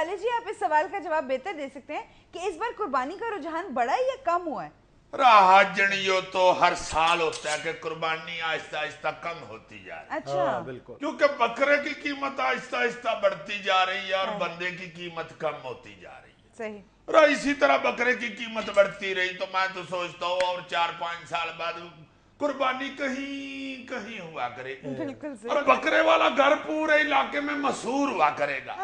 वाले जी आप इस सवाल का जवाब बेहतर दे सकते हैं कि इस बार कुर्बानी का रुझान बढ़ा है या कम हुआ है? राहजनियों तो हर साल होता है कि कुर्बानी आहिस्ता आहिस्ता कम होती जा रही है। अच्छा बिल्कुल। क्योंकि बकरे की कीमत आहिस्ता आहिस्ता बढ़ती जा रही है और बंदे की कीमत कम होती जा रही है। सही। और इसी तरह बकरे की कीमत बढ़ती रही तो मैं तो सोचता हूँ और 4-5 साल बाद कुर्बानी कहीं कहीं हुआ करेगी। बिल्कुल सही। और बकरे वाला घर पूरे इलाके में मशहूर हुआ करेगा।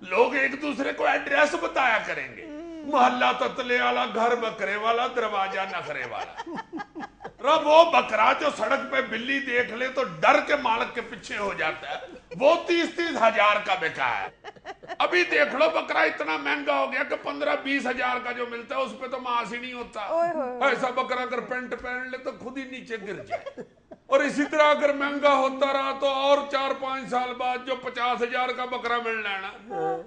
लोग एक दूसरे को एड्रेस बताया करेंगे, मोहल्ला ततले वाला, घर बकरे वाला, दरवाजा नखरे वाला। वो बकरा जो सड़क पे बिल्ली देख ले तो डर के मालिक के पीछे हो जाता है, वो 30-30 हजार का बिका है। अभी देख लो बकरा इतना महंगा हो गया कि 15-20 हजार का जो मिलता है उस पे तो मांस ही नहीं होता। ऐसा बकरा अगर पेंट पहन ले तो खुद ही नीचे गिर जाए। और इसी तरह अगर महंगा होता रहा तो और 4-5 साल बाद जो 50 हजार का बकरा मिलना है ना,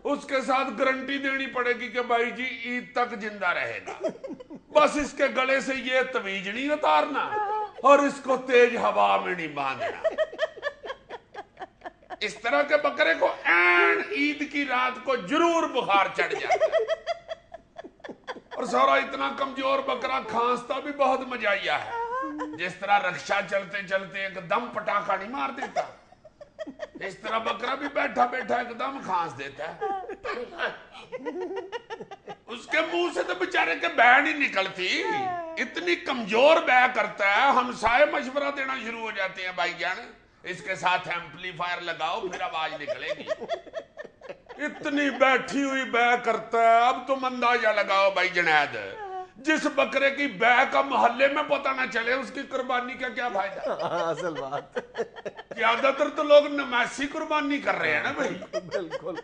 उसके साथ गारंटी देनी पड़ेगी कि भाई जी ईद तक जिंदा रहेगा। बस इसके गले से ये तवीज नहीं उतारना और इसको तेज हवा में नहीं बांधना। इस तरह के बकरे को ऐन ईद की रात को जरूर बुखार चढ़ जाता है। और सारा इतना कमजोर बकरा खांसता भी बहुत मजाइया है। जिस तरह रक्षा चलते चलते एकदम पटाखा नहीं मार देता, इस तरह बकरा भी बैठा बैठा एकदम खांस देता है। उसके मुंह से तो बेचारे के बैह नहीं निकलती, इतनी कमजोर बैह करता है। हमसाए मशवरा देना शुरू हो जाते हैं, भाई जान इसके साथ एम्पलीफायर लगाओ फिर आवाज निकलेगी। इतनी बैठी हुई बैह करता है। अब तुम अंदाजा लगाओ भाई जुनैद, जिस बकरे की बैह का मोहल्ले में पता ना चले उसकी कुर्बानी का क्या फायदा। असल बात ज्यादातर तो लोग नमासी कुर्बानी कर रहे हैं ना भाई। बिल्कुल।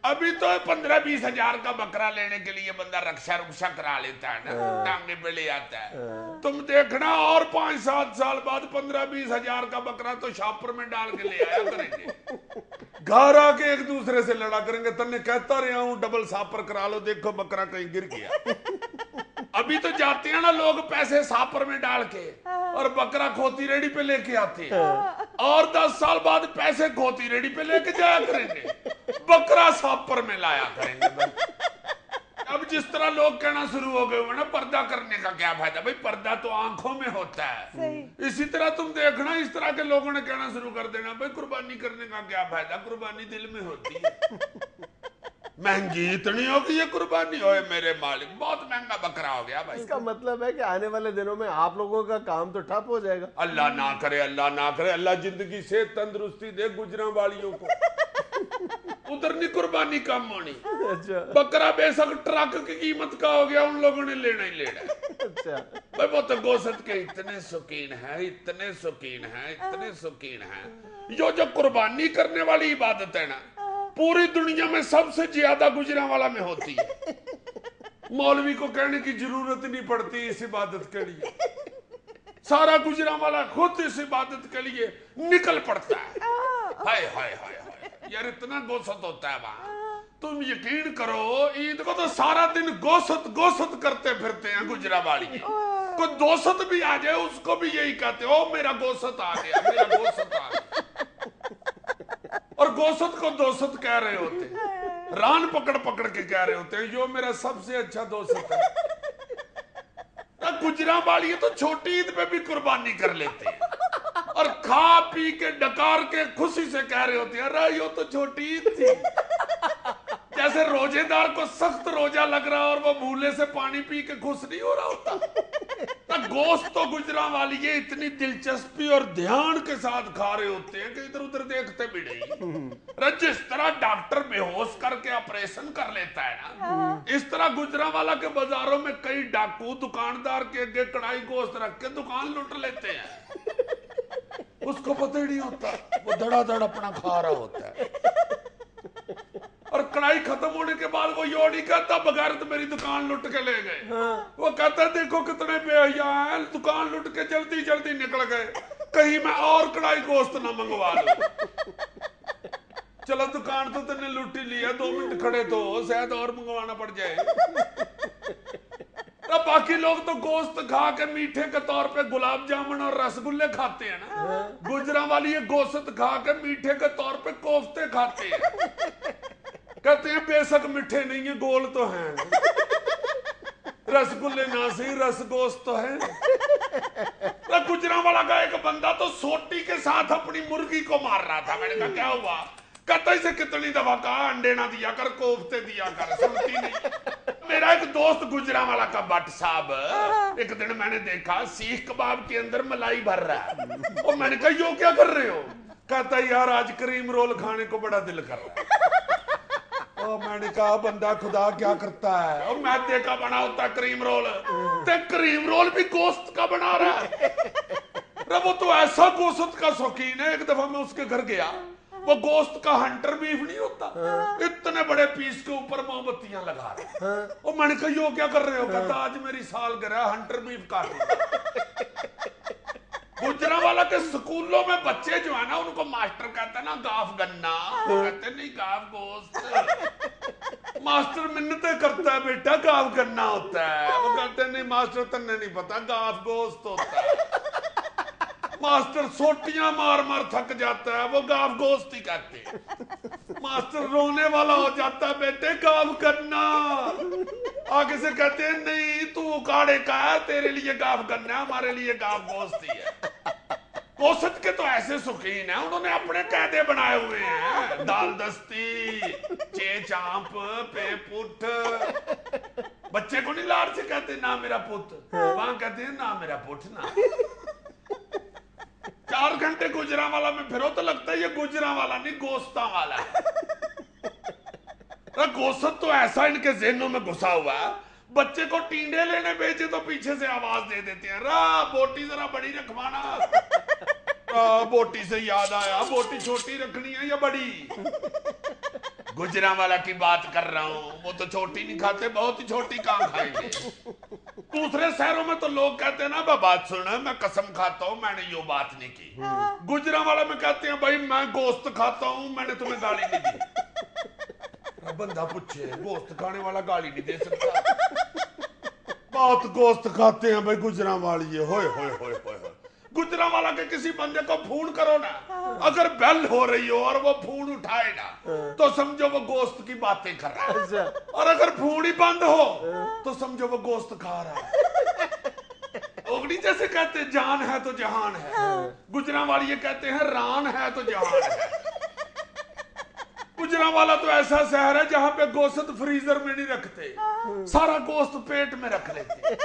अभी तो 15-20 हजार का बकरा लेने के लिए बंदा रक्षा रुक्षा करा लेता है ना, टांगे पे ले आता है। तुम देखना और 5-7 साल बाद 15-20 हजार का बकरा तो शॉपर में डाल के ले आया करेंगे। घर आके एक दूसरे से लड़ा करेंगे। तन्ने कहता रहा हूं डबल सापर करा लो, देखो बकरा कहीं गिर गया। अभी तो जाते हैं ना लोग पैसे सापर में डाल के और बकरा खोती रेडी पे लेके आते हैं, और 10 साल बाद पैसे खोती रेडी पे लेके जाया करेंगे, बकरा सापर में लाया करेंगे। अब जिस तरह लोग कहना शुरू हो गए हो ना पर्दा करने का क्या फायदा, भाई पर्दा तो आंखों में होता है। इसी तरह तुम देखना इस तरह के लोगों ने कहना शुरू कर देना भाई कुर्बानी करने का क्या फायदा, कुर्बानी दिल में होती है। महंगी इतनी होगी ये कुर्बानी, ओए मेरे मालिक बहुत महंगा बकरा हो गया भाई। इसका मतलब है कि आने वाले दिनों में आप लोगों का काम तो ठप हो जाएगा। अल्लाह ना करे, अल्लाह ना करे, अल्लाह जिंदगी से तंदुरुस्ती दे गुजरा वालियों को। उधर नहीं कुर्बानी कम होनी। अच्छा। बकरा बेशक ट्रक की कीमत का हो गया, उन लोगों ने लेना ही लेना। अच्छा। भाई वो तो गोश्त के इतने शौकीन है, इतने शौकीन है, इतने शौकीन है। जो कुर्बानी करने वाली इबादत है ना पूरी दुनिया में सबसे ज्यादा गुजरांवाला में होती है। मौलवी को कहने की जरूरत नहीं पड़ती इस इबादत के लिए, सारा गुजरांवाला खुद इस इबादत के लिए निकल पड़ता है। हाय हाय हाय हाय यार इतना गोश्त होता है वहां। तुम यकीन करो ईद को तो सारा दिन गोश्त गोश्त करते फिरते हैं गुजरांवाली। कोई दोस्त भी आ जाए उसको भी यही कहते हो मेरा गोश्त आ गया, मेरा गोश्त आ गया। और गोश्त को दोस्त कह रहे होते हैं, रान पकड़ पकड़ के कह रहे होते हैं जो मेरा सबसे अच्छा दोस्त है। गुजरांवाली तो छोटी ईद पे भी कुर्बानी कर लेते हैं और खा पी के डकार के खुशी से कह रहे होते हैं अरे यो तो छोटी ईद थी। जैसे रोजेदार को सख्त रोजा लग रहा और वो भूले से पानी पी के खुश नहीं हो रहा होता। गोश्त तो गुजरांवाली ये इतनी दिलचस्पी और ध्यान के साथ खा रहे होते हैं कि इधर उधर देखते भी नहीं। जिस तरह डॉक्टर बेहोश करके ऑपरेशन कर लेता है ना, इस तरह गुजरांवाला के बाजारों में कई डाकू दुकानदार के आगे कढ़ाई गोश्त रख के दुकान लूट लेते हैं। उसको पता ही नहीं होता, वो धड़ाधड़ अपना खा रहा होता है। और कढ़ाई खत्म होने के बाद वो यो नहीं कहता बगैर तो मेरी दुकान लुट के ले गए। वो कहता देखो कितने बेहया हैं, दुकान लुट के जल्दी जल्दी निकल गए, कहीं मैं और कढ़ाई गोश्त ना मंगवा लूं। चलो दुकान तो तुमने लुट ही लिया, 2 मिनट खड़े तो शायद और मंगवाना पड़ जाए। अब बाकी लोग तो गोश्त खा के मीठे के तौर पे गुलाब जामुन और रसगुल्ले खाते हैं ना, गुजरांवाली ये गोश्त खा के मीठे के तौर पे कोफ्ते खाते हैं। कहते हैं बेशक मिठे नहीं है गोल तो हैं, रसगुल्ले ना सही रसगोश तो है। गुजरांवाला का एक बंदा तो सोटी के साथ अपनी मुर्गी को मार रहा था। मैंने कहा क्या हुआ? कहता इसे कितनी दफा कहा अंडे ना दिया कर, कोफ्ते दिया कर, सुनती नहीं। मेरा एक दोस्त गुजरांवाला का भट्ट साहब, एक दिन मैंने देखा सीख कबाब के अंदर मलाई भर रहा है। और मैंने कहा यो क्या कर रहे हो? कहता यार आज क्रीम रोल खाने को बड़ा दिल कर रहा है। और मैंने कहा बंदा खुदा क्या करता है? और मैदे का बना होता क्रीम रोल, ते क्रीम रोल भी गोश्त का बना रहा है। वो तो ऐसा गोश्त का शौकीन है। एक दफा मैं उसके घर गया, वो गोश्त का हंटर बीफ नहीं होता, इतने बड़े पीस के ऊपर मोमबत्तियां लगा रहे। और मैंने कहा यो क्या कर रहे हो? कहता आज मेरी सालगिरह, हंटर बीफ काट। गुजरांवाला के स्कूलों में बच्चे जो है ना, उनको मास्टर कहता है ना गाफ गन्ना, कहते नहीं गाफ गोश्त। मास्टर मिन्नतें करता है बेटा गाफ गन्ना होता है। वो कहते नहीं मास्टर तन्ने नहीं पता गाफ गोश्त होता है। मास्टर सोटियां मार मार थक जाता है, वो गाफ गोश्त ही कहते हैं। मास्टर रोने वाला हो जाता है, बेटे गाफ गन्ना। आगे से कहते हैं नहीं तू उकाड़े का है, तेरे लिए गाफ गन्ना, हमारे लिए गाफ गोश्त ही है। गोश्त के तो ऐसे शौकीन है, उन्होंने अपने कायदे बनाए हुए हैं। दाल दस्ती, चे चांप, पे पुट। बच्चे को नहीं लाड़ से कहते ना मेरा पुत, वहां कहते हैं ना मेरा पुट ना। 4 घंटे गुजरांवाला में फिरो तो लगता है ये गुजरांवाला नहीं गोश्ता वाला है। गोश्त तो ऐसा इनके ज़हनों में घुसा हुआ है। बच्चे को टींडे लेने भेजे तो पीछे से आवाज दे देते हैं, रा बोटी जरा बड़ी रखवाना। बोटी से याद आया, बोटी छोटी रखनी है या बड़ी? गुजरांवाला की बात कर रहा हूं, वो तो छोटी नहीं खाते, बहुत ही छोटी कहां खाएंगे। दूसरे शहरों में तो लोग कहते हैं ना बात सुन, मैं कसम खाता हूं मैंने यो बात नहीं की। गुजरांवाला में कहते हैं भाई मैं गोश्त खाता हूं, मैंने तुम्हें गाली नहीं दी। बंदा पूछे गोश्त खाने वाला गाली नहीं दे सकता। बहुत गोश्त खाते हैं भाई गुजरांवाली। होए होए होए होए। गुजरांवाला के किसी बंदे को फोन करो ना, अगर बेल हो रही हो और वो फोन उठाए ना तो समझो वो गोश्त की बातें कर रहा है। और अगर फोन ही बंद हो तो समझो वो गोश्त खा रहा है। ओगड़ी जैसे कहते हैं जान है तो जहान है, गुजरांवाली ये कहते हैं रान है तो जहान है। गुजरांवाला तो ऐसा शहर है जहां पे गोश्त फ्रीजर में नहीं रखते, सारा गोश्त पेट में रख लेते।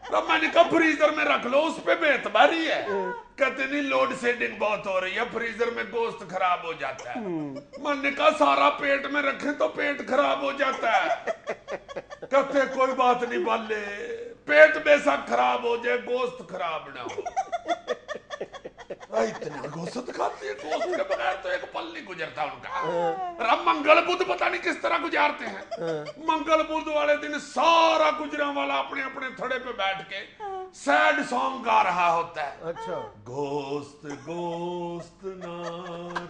तो मैंने कहा फ्रीजर में रख लो, उस पे बेतबारी है। कहते नहीं लोड शेडिंग बहुत हो रही है, फ्रीजर में गोश्त खराब हो जाता है। मैंने कहा सारा पेट में रखे तो पेट खराब हो जाता है। कहते कोई बात नहीं बाले, पेट बेशक खराब हो जाए गोश्त खराब ना हो। इतना गोश्त खाते हैं, गोश्त के बगैर तो एक पल नहीं गुजरता उनका। मंगल बुध पता नहीं किस तरह गुजारते हैं। मंगल बुध वाले दिन सारा गुजरांवाला अपने अपने थड़े पे बैठ के सैड सॉन्ग गा रहा होता है। अच्छा। गोश्त गोश्त ना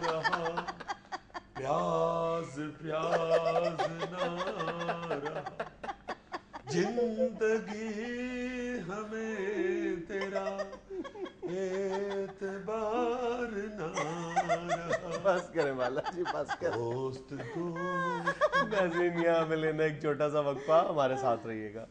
रहा, प्याज प्याज ना रहा, जिंदगी हमें तेरा एतबार ना रहा। बस करें बालाजी, बस करें। दोस्त दोस्त। नाज़रीन यहाँ पे लेना एक छोटा सा वक्फा, हमारे साथ रहिएगा।